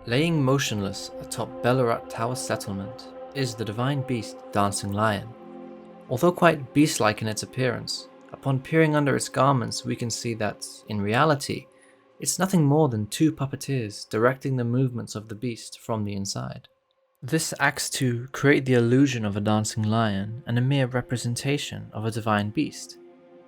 Laying motionless atop Belurat Tower settlement is the divine beast Dancing Lion. Although quite beast-like in its appearance, upon peering under its garments we can see that, in reality, it's nothing more than two puppeteers directing the movements of the beast from the inside. This acts to create the illusion of a dancing lion and a mere representation of a divine beast.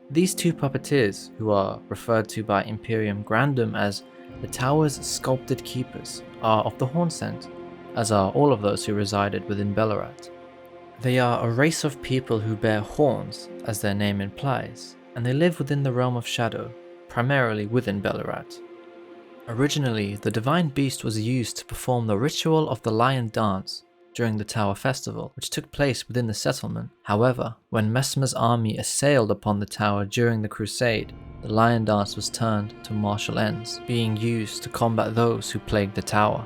These two puppeteers, who are referred to by Imperium Grandum as the tower's sculpted keepers, are of the Horn Scent, as are all of those who resided within Belurat. They are a race of people who bear horns, as their name implies, and they live within the realm of shadow, primarily within Belurat. Originally, the divine beast was used to perform the ritual of the lion dance during the Tower Festival, which took place within the settlement. However, when Messmer's army assailed upon the tower during the Crusade, the lion dance was turned to martial ends, being used to combat those who plagued the tower.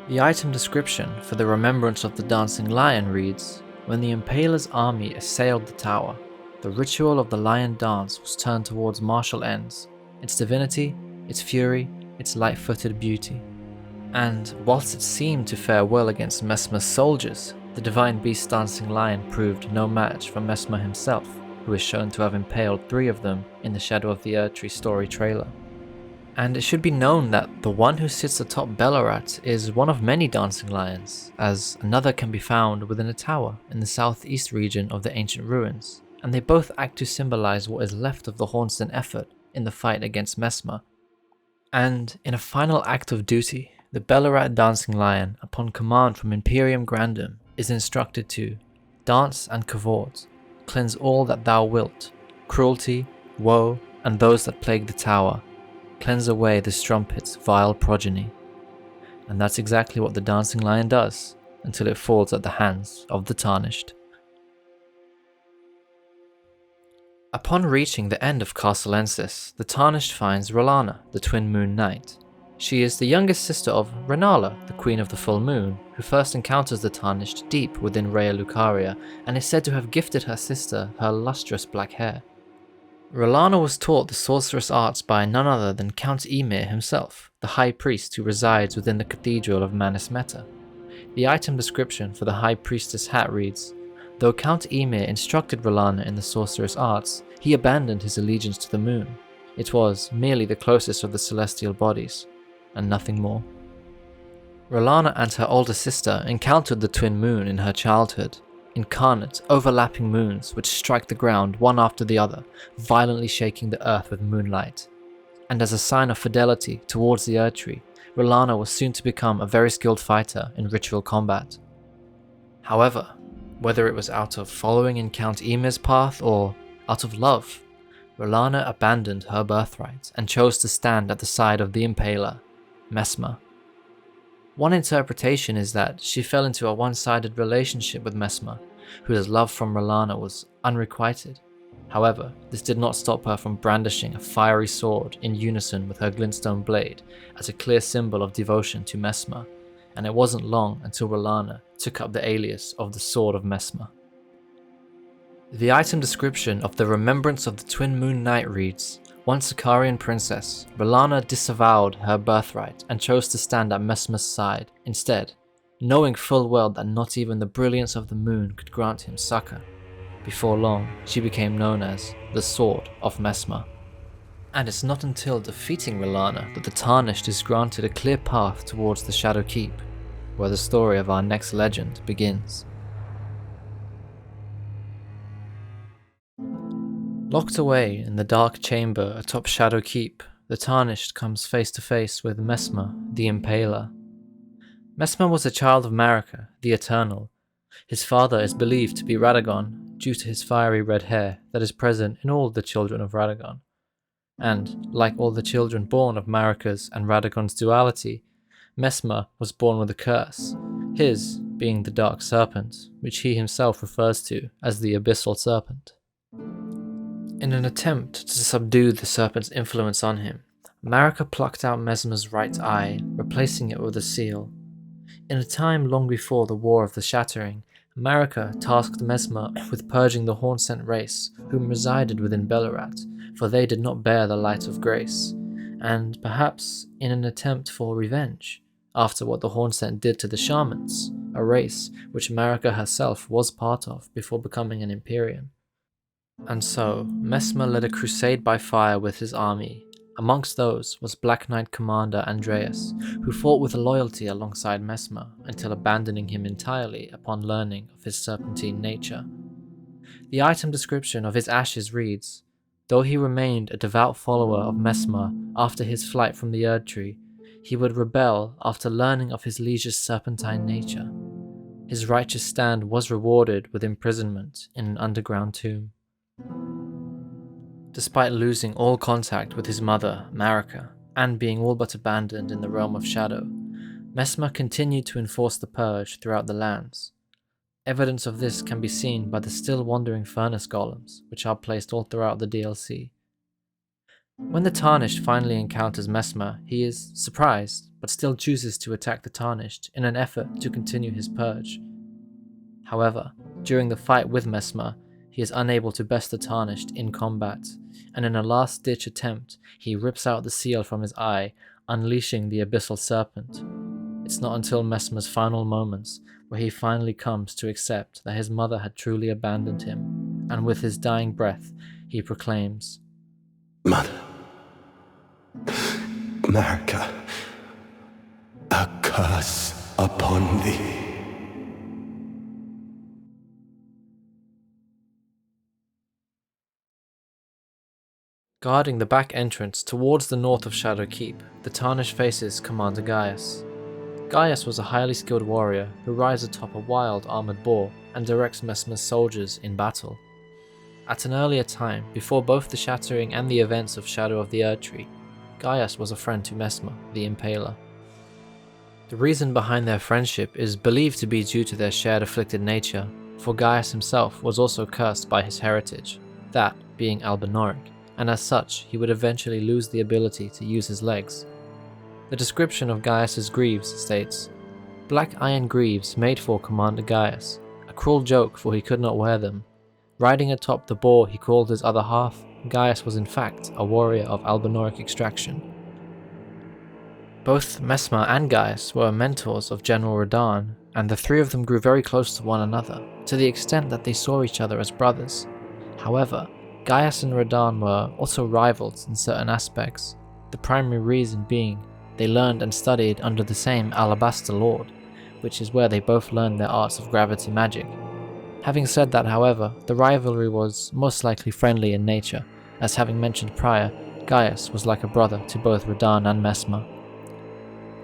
The item description for the Remembrance of the Dancing Lion reads, "When the Impaler's army assailed the tower, the ritual of the lion dance was turned towards martial ends, its divinity, its fury, its light-footed beauty." And whilst it seemed to fare well against Messmer's soldiers, the divine beast Dancing Lion proved no match for Messmer himself, who is shown to have impaled 3 of them in the Shadow of the Erdtree story trailer. And it should be known that the one who sits atop Belurat is one of many dancing lions, as another can be found within a tower in the southeast region of the ancient ruins, and they both act to symbolize what is left of the Hornston effort in the fight against Messmer. And in a final act of duty, the Belurat dancing lion, upon command from Imperium Grandum, is instructed to dance and cavort, cleanse all that thou wilt, cruelty, woe, and those that plague the tower, cleanse away the strumpet's vile progeny. And that's exactly what the dancing lion does, until it falls at the hands of the Tarnished. Upon reaching the end of Castle Ensis, the Tarnished finds Rellana, the Twin Moon Knight. She is the youngest sister of Rennala, the Queen of the Full Moon, who first encounters the Tarnished deep within Raya Lucaria and is said to have gifted her sister her lustrous black hair. Rellana was taught the sorcerous arts by none other than Count Emir himself, the High Priest who resides within the Cathedral of Manus Meta. The item description for the High Priestess hat reads, "Though Count Emir instructed Rellana in the sorcerous arts, he abandoned his allegiance to the moon. It was merely the closest of the celestial bodies, and nothing more." Rellana and her older sister encountered the twin moon in her childhood, incarnate, overlapping moons which strike the ground one after the other, violently shaking the earth with moonlight. And as a sign of fidelity towards the Erdtree, Rellana was soon to become a very skilled fighter in ritual combat. However, whether it was out of following in Count Emir's path or out of love, Rellana abandoned her birthright and chose to stand at the side of the Impaler, Messmer. One interpretation is that she fell into a one-sided relationship with Messmer, whose love from Rellana was unrequited. However, this did not stop her from brandishing a fiery sword in unison with her glintstone blade as a clear symbol of devotion to Messmer, and it wasn't long until Rellana took up the alias of the Sword of Messmer. The item description of the Remembrance of the Twin Moon Knight reads, "Once a Carian princess, Rellana disavowed her birthright and chose to stand at Messmer's side instead, knowing full well that not even the brilliance of the moon could grant him succor. Before long, she became known as the Sword of Messmer." And it's not until defeating Rellana that the Tarnished is granted a clear path towards the Shadow Keep, where the story of our next legend begins. Locked away in the dark chamber atop Shadow Keep, the Tarnished comes face to face with Messmer, the Impaler. Messmer was a child of Marika, the Eternal. His father is believed to be Radahn due to his fiery red hair that is present in all the children of Radahn. And, like all the children born of Marika's and Radagon's duality, Messmer was born with a curse, his being the Dark Serpent, which he himself refers to as the Abyssal Serpent. In an attempt to subdue the serpent's influence on him, Marika plucked out Messmer's right eye, replacing it with a seal. In a time long before the War of the Shattering, Marika tasked Messmer with purging the Hornscent race whom resided within Belurat, for they did not bear the light of grace, and perhaps in an attempt for revenge, after what the Hornsent did to the Shamans, a race which Marika herself was part of before becoming an Empyrean. And so, Messmer led a crusade by fire with his army. Amongst those was Black Knight Commander Andreas, who fought with loyalty alongside Messmer until abandoning him entirely upon learning of his serpentine nature. The item description of his ashes reads, "Though he remained a devout follower of Messmer after his flight from the Erdtree, he would rebel after learning of his liege's serpentine nature. His righteous stand was rewarded with imprisonment in an underground tomb." Despite losing all contact with his mother, Marika, and being all but abandoned in the realm of shadow, Messmer continued to enforce the purge throughout the lands. Evidence of this can be seen by the still wandering furnace golems, which are placed all throughout the DLC. When the Tarnished finally encounters Messmer, he is surprised, but still chooses to attack the Tarnished in an effort to continue his purge. However, during the fight with Messmer, he is unable to best the Tarnished in combat, and in a last-ditch attempt, he rips out the seal from his eye, unleashing the Abyssal Serpent. It's not until Messmer's final moments where he finally comes to accept that his mother had truly abandoned him, and with his dying breath, he proclaims, "Mother, Marika, a curse upon thee." Guarding the back entrance towards the north of Shadow Keep, the Tarnished faces Commander Gaius. Gaius was a highly skilled warrior who rides atop a wild armoured boar and directs Messmer's soldiers in battle. At an earlier time, before both the shattering and the events of Shadow of the Erdtree, Gaius was a friend to Messmer, the Impaler. The reason behind their friendship is believed to be due to their shared afflicted nature, for Gaius himself was also cursed by his heritage, that being albinoric, and as such he would eventually lose the ability to use his legs. The description of Gaius's greaves states, "Black iron greaves made for Commander Gaius, a cruel joke for he could not wear them. Riding atop the boar he called his other half, Gaius was in fact a warrior of albinoric extraction." Both Messmer and Gaius were mentors of General Radahn, and the three of them grew very close to one another, to the extent that they saw each other as brothers. However, Gaius and Radahn were also rivals in certain aspects, the primary reason being they learned and studied under the same Alabaster Lord, which is where they both learned their arts of gravity magic. Having said that, however, the rivalry was most likely friendly in nature, as having mentioned prior, Gaius was like a brother to both Radahn and Messmer.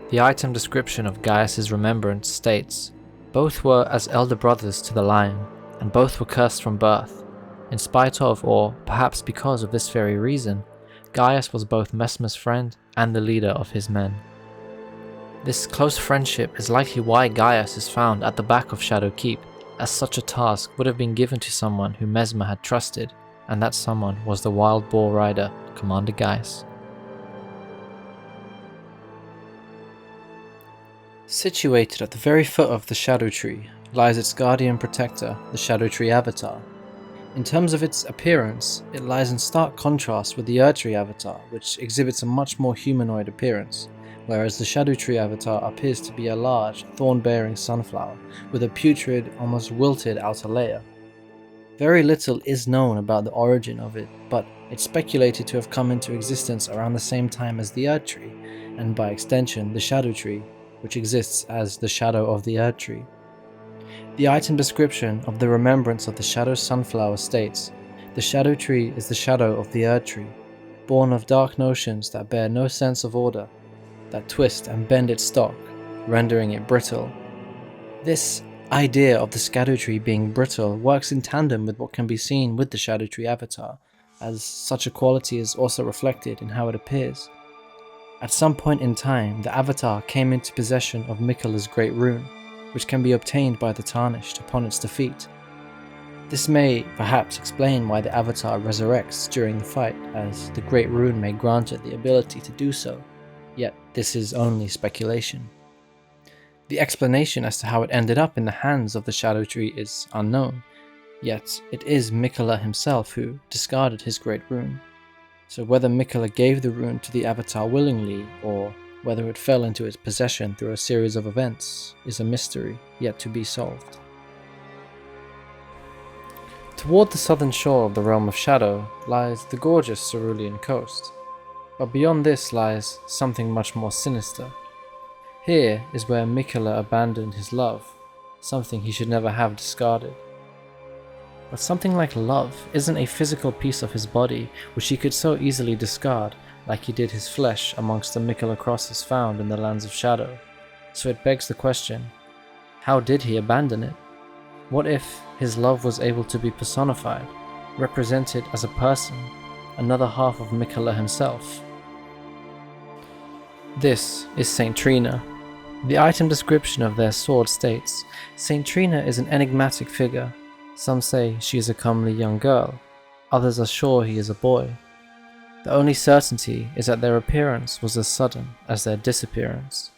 The item description of Gaius's Remembrance states, "Both were as elder brothers to the lion, and both were cursed from birth. In spite of, or perhaps because of this very reason, Gaius was both Messmer's friend and the leader of his men." This close friendship is likely why Gaius is found at the back of Shadow Keep, as such a task would have been given to someone who Messmer had trusted, and that someone was the wild boar rider, Commander Gaius. Situated at the very foot of the Scadutree lies its guardian protector, the Scadutree Avatar. In terms of its appearance, it lies in stark contrast with the Erdtree Avatar, which exhibits a much more humanoid appearance, whereas the Scadutree Avatar appears to be a large, thorn-bearing sunflower with a putrid, almost wilted outer layer. Very little is known about the origin of it, but it's speculated to have come into existence around the same time as the Erdtree, and by extension the Scadutree, which exists as the shadow of the Erdtree. The item description of the Remembrance of the Shadow Sunflower states, "The Scadutree is the shadow of the Erdtree, born of dark notions that bear no sense of order, that twist and bend its stalk, rendering it brittle." This idea of the Scadutree being brittle works in tandem with what can be seen with the Scadutree Avatar, as such a quality is also reflected in how it appears. At some point in time, the Avatar came into possession of Miquella's Great Rune, which can be obtained by the Tarnished upon its defeat. This may perhaps explain why the Avatar resurrects during the fight, as the Great Rune may grant it the ability to do so, yet this is only speculation. The explanation as to how it ended up in the hands of the Scadutree is unknown, yet it is Miquella himself who discarded his Great Rune. So whether Miquella gave the rune to the Avatar willingly, or Whether it fell into its possession through a series of events is a mystery yet to be solved. Toward the southern shore of the Realm of Shadow lies the gorgeous Cerulean coast, but beyond this lies something much more sinister. Here is where Miquella abandoned his love, something he should never have discarded. But something like love isn't a physical piece of his body which he could so easily discard like he did his flesh amongst the Miquella crosses found in the Lands of Shadow. So it begs the question, how did he abandon it? What if his love was able to be personified, represented as a person, another half of Miquella himself? This is Saint Trina. The item description of their sword states, Saint Trina is an enigmatic figure. Some say she is a comely young girl, others are sure he is a boy. The only certainty is that their appearance was as sudden as their disappearance.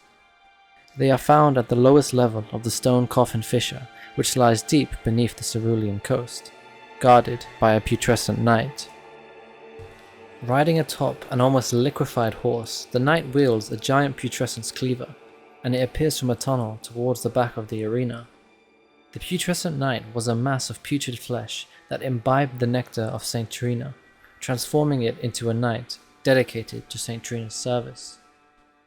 They are found at the lowest level of the stone coffin fissure, which lies deep beneath the Cerulean coast, guarded by a Putrescent Knight. Riding atop an almost liquefied horse, the knight wields a giant Putrescent's cleaver, and it appears from a tunnel towards the back of the arena. The Putrescent Knight was a mass of putrid flesh that imbibed the nectar of Saint Trina, transforming it into a knight dedicated to Saint Trina's service.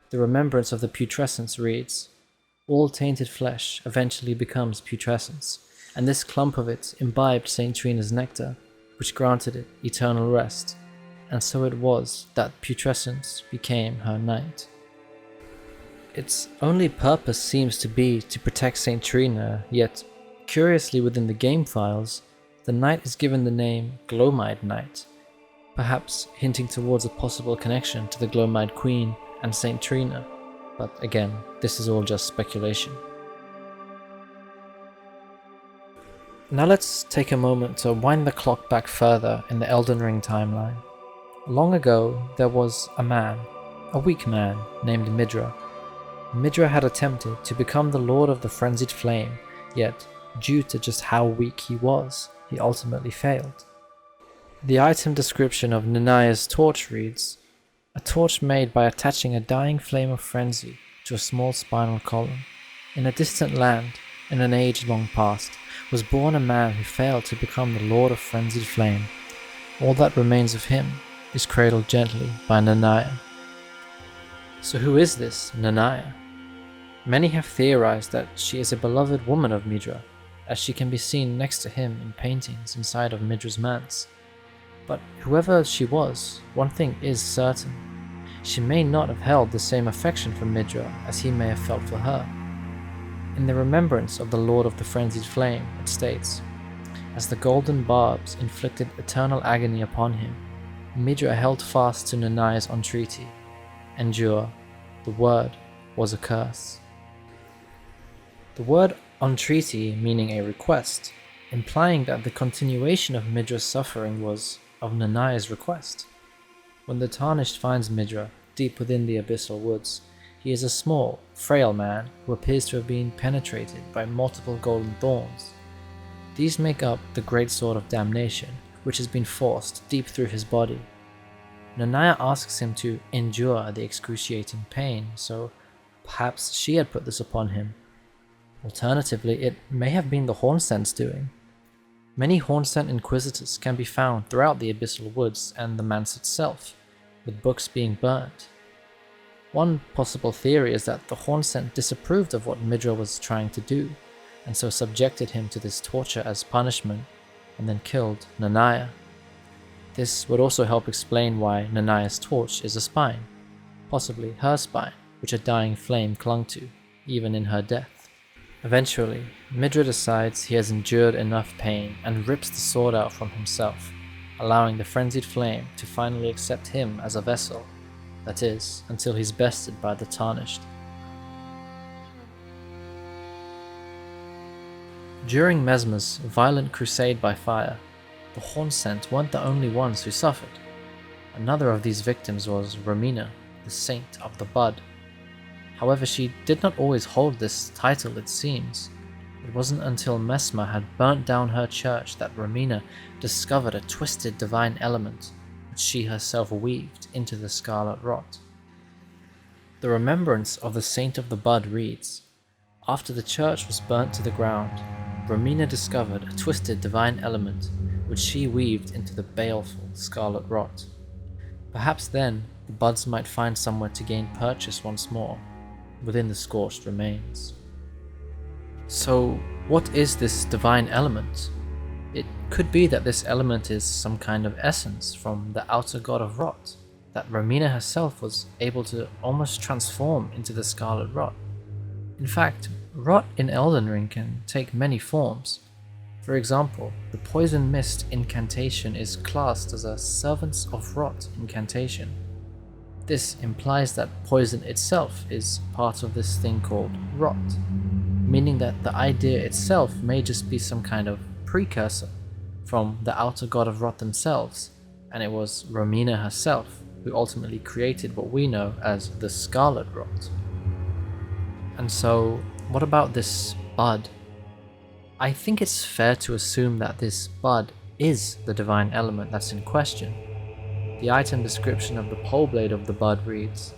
The Remembrance of the Putrescence reads, all tainted flesh eventually becomes putrescence, and this clump of it imbibed Saint Trina's nectar, which granted it eternal rest, and so it was that putrescence became her knight. Its only purpose seems to be to protect Saint Trina, yet, curiously within the game files, the knight is given the name Glowmide Knight, perhaps hinting towards a possible connection to the Glowmide Queen and Saint Trina. But again, this is all just speculation. Now let's take a moment to wind the clock back further in the Elden Ring timeline. Long ago, there was a man, a weak man, named Midra. Midra had attempted to become the Lord of the Frenzied Flame, yet, due to just how weak he was, he ultimately failed. The item description of Nanaya's torch reads, a torch made by attaching a dying flame of frenzy to a small spinal column. In a distant land, in an age long past, was born a man who failed to become the Lord of Frenzied Flame. All that remains of him is cradled gently by Nanaya. So who is this Nanaya? Many have theorized that she is a beloved woman of Midra, as she can be seen next to him in paintings inside of Midra's manse. But whoever she was, one thing is certain. She may not have held the same affection for Midra as he may have felt for her. In the Remembrance of the Lord of the Frenzied Flame, it states, as the golden barbs inflicted eternal agony upon him, Midra held fast to Nanaya's entreaty. Endure. The word was a curse. The word entreaty meaning a request, implying that the continuation of Midra's suffering was of Nanaya's request. When the Tarnished finds Midra deep within the abyssal woods, he is a small, frail man who appears to have been penetrated by multiple golden thorns. These make up the great sword of damnation, which has been forced deep through his body. Nanaya asks him to endure the excruciating pain, so perhaps she had put this upon him. Alternatively, it may have been the Hornsent's doing. Many Hornsent Inquisitors can be found throughout the Abyssal Woods and the manse itself, with books being burnt. One possible theory is that the Hornsent disapproved of what Midra was trying to do, and so subjected him to this torture as punishment, and then killed Nanaya. This would also help explain why Nanaya's torch is a spine, possibly her spine, which a dying flame clung to, even in her death. Eventually, Midra decides he has endured enough pain and rips the sword out from himself, allowing the Frenzied Flame to finally accept him as a vessel, that is, until he's bested by the Tarnished. During Messmer's violent crusade by fire, the Hornsent weren't the only ones who suffered. Another of these victims was Romina, the Saint of the Bud. However, she did not always hold this title, it seems. It wasn't until Messmer had burnt down her church that Romina discovered a twisted divine element, which she herself weaved into the Scarlet Rot. The Remembrance of the Saint of the Bud reads, "After the church was burnt to the ground, Romina discovered a twisted divine element which she weaved into the baleful scarlet rot. Perhaps then the buds might find somewhere to gain purchase once more, within the scorched remains." So, what is this divine element? It could be that this element is some kind of essence from the outer god of rot, that Romina herself was able to almost transform into the scarlet rot. In fact, rot in Elden Ring can take many forms. For example, the Poison Mist incantation is classed as a Servants of Rot incantation. This implies that poison itself is part of this thing called rot, meaning that the idea itself may just be some kind of precursor from the outer god of rot themselves, and it was Romina herself who ultimately created what we know as the Scarlet Rot. And so, what about this bud? I think it's fair to assume that this bud is the divine element that's in question. The item description of the pole blade of the bud reads,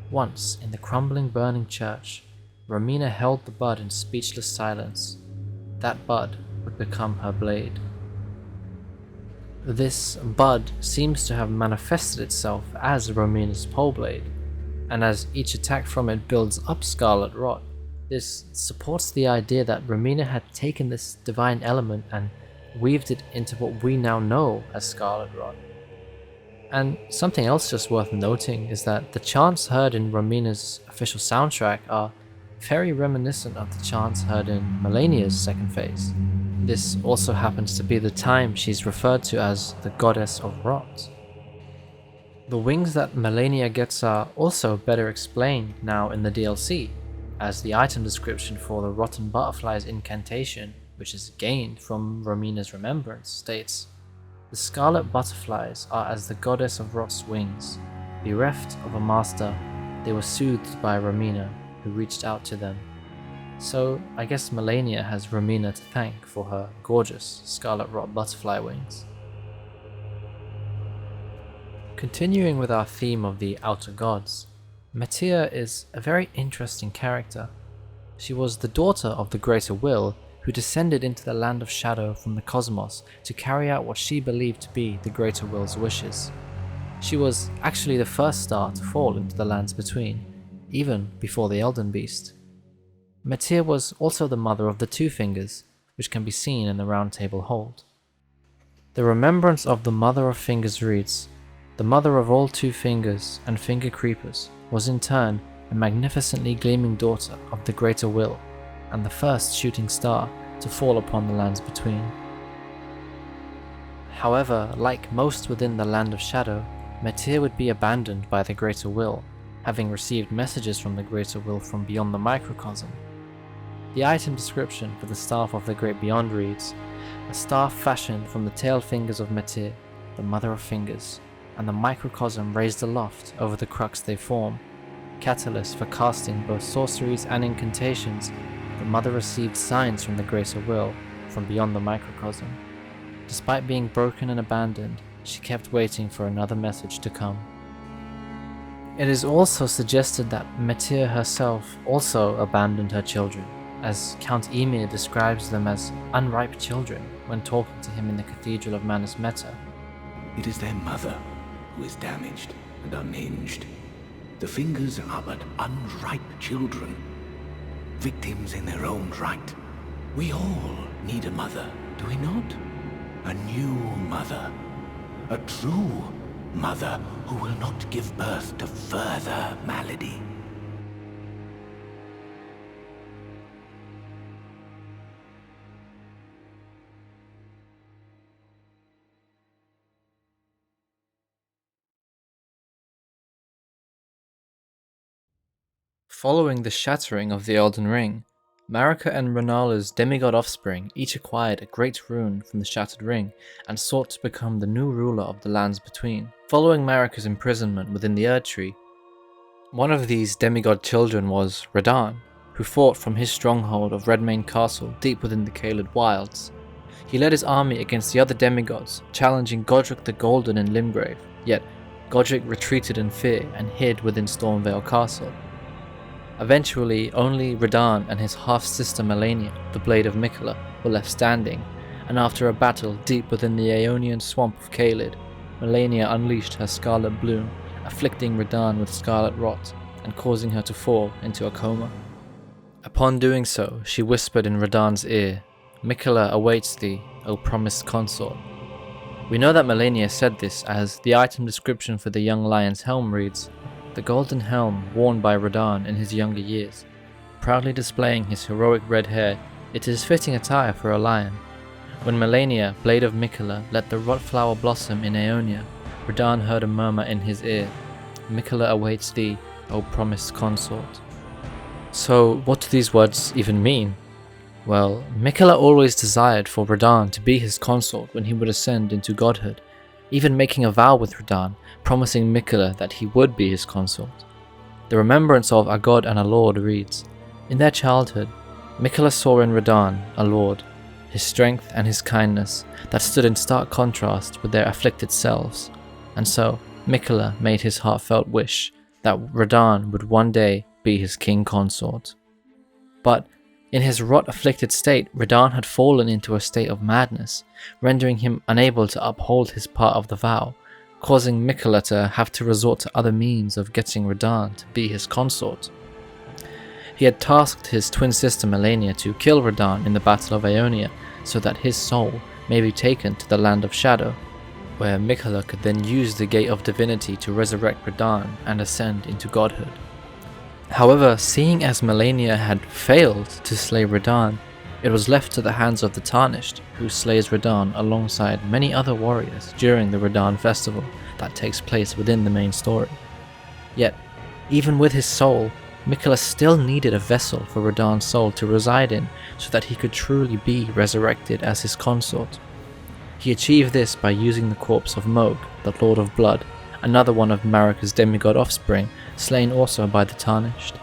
"Once, in the crumbling burning church, Romina held the bud in speechless silence. That bud would become her blade." This bud seems to have manifested itself as Romina's pole blade, and as each attack from it builds up scarlet rot, this supports the idea that Romina had taken this divine element and weaved it into what we now know as scarlet rot. And something else just worth noting is that the chants heard in Romina's official soundtrack are very reminiscent of the chants heard in Malenia's second phase. This also happens to be the time she's referred to as the Goddess of Rot. The wings that Malenia gets are also better explained now in the DLC, as the item description for the Rotten Butterfly's incantation, which is gained from Romina's remembrance, states, "The scarlet butterflies are as the Goddess of Rot's wings. Bereft of a master, they were soothed by Romina, who reached out to them." So I guess Malenia has Romina to thank for her gorgeous scarlet rot butterfly wings. Continuing with our theme of the outer gods, Metyr is a very interesting character. She was the daughter of the Greater Will, who descended into the Land of Shadow from the cosmos to carry out what she believed to be the Greater Will's wishes. She was actually the first star to fall into the Lands Between, even before the Elden Beast. Metyr was also the mother of the Two Fingers, which can be seen in the Round Table Hold. The remembrance of the Mother of Fingers reads, "The mother of all Two Fingers and Finger Creepers was in turn a magnificently gleaming daughter of the Greater Will, and the first shooting star to fall upon the Lands Between." However, like most within the Land of Shadow, Metyr would be abandoned by the Greater Will, having received messages from the Greater Will from beyond the microcosm. The item description for the Staff of the Great Beyond reads, "A staff fashioned from the tail fingers of Metyr, the Mother of Fingers, and the microcosm raised aloft over the crux they form. Catalyst for casting both sorceries and incantations, the Mother received signs from the Greater Will, from beyond the microcosm. Despite being broken and abandoned, she kept waiting for another message to come." It is also suggested that Metyr herself also abandoned her children, as Count Emir describes them as unripe children when talking to him in the Cathedral of Manus Meta. "It is their mother who is damaged and unhinged. The fingers are but unripe children, victims in their own right. We all need a mother, do we not? A new mother, a true mother who will not give birth to further malady." Following the shattering of the Elden Ring, Marika and Renala's demigod offspring each acquired a great rune from the Shattered Ring and sought to become the new ruler of the Lands Between. Following Marika's imprisonment within the Erdtree, one of these demigod children was Radahn, who fought from his stronghold of Redmane Castle deep within the Caelid Wilds. He led his army against the other demigods, challenging Godric the Golden in Limgrave, yet Godric retreated in fear and hid within Stormvale Castle. Eventually, only Radahn and his half-sister Malenia, the Blade of Miquella, were left standing, and after a battle deep within the Aeonian swamp of Caelid, Malenia unleashed her Scarlet Bloom, afflicting Radahn with scarlet rot and causing her to fall into a coma. Upon doing so, she whispered in Radahn's ear, "Miquella awaits thee, O Promised Consort." We know that Malenia said this as the item description for the young lion's helm reads, "The golden helm worn by Radahn in his younger years." Proudly displaying his heroic red hair, it is fitting attire for a lion. When Malenia, Blade of Miquella, let the rot flower blossom in Aeonia, Radahn heard a murmur in his ear, "Miquella awaits thee, O Promised Consort." So what do these words even mean? Well, Miquella always desired for Radahn to be his consort when he would ascend into godhood, even making a vow with Radahn, promising Miquella that he would be his consort. The Remembrance of a God and a Lord reads, "In their childhood, Miquella saw in Radahn a lord, his strength and his kindness that stood in stark contrast with their afflicted selves, and so Miquella made his heartfelt wish that Radahn would one day be his king consort." But in his rot-afflicted state, Radahn had fallen into a state of madness, rendering him unable to uphold his part of the vow, causing Miquella to have to resort to other means of getting Radahn to be his consort. He had tasked his twin sister Malenia to kill Radahn in the Battle of Aeonia so that his soul may be taken to the Land of Shadow, where Miquella could then use the Gate of Divinity to resurrect Radahn and ascend into godhood. However, seeing as Malenia had failed to slay Radahn, it was left to the hands of the Tarnished, who slays Radahn alongside many other warriors during the Radahn festival that takes place within the main story. Yet, even with his soul, Miquella still needed a vessel for Radahn's soul to reside in so that he could truly be resurrected as his consort. He achieved this by using the corpse of Mohg, the Lord of Blood, another one of Marika's demigod offspring, slain also by the Tarnished.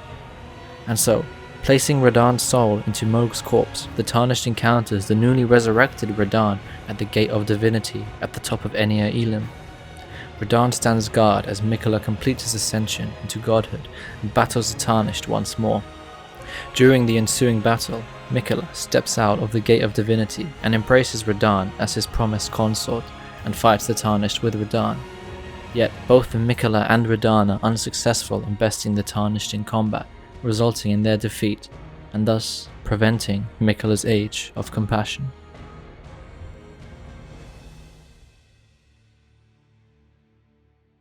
And so, placing Radahn's soul into Mohg's corpse, the Tarnished encounters the newly resurrected Radahn at the Gate of Divinity at the top of Enir Ilim. Radahn stands guard as Miquella completes his ascension into godhood and battles the Tarnished once more. During the ensuing battle, Miquella steps out of the Gate of Divinity and embraces Radahn as his promised consort and fights the Tarnished with Radahn. Yet both Miquella and Radahn are unsuccessful in besting the Tarnished in combat, resulting in their defeat and thus preventing Miquella's Age of Compassion.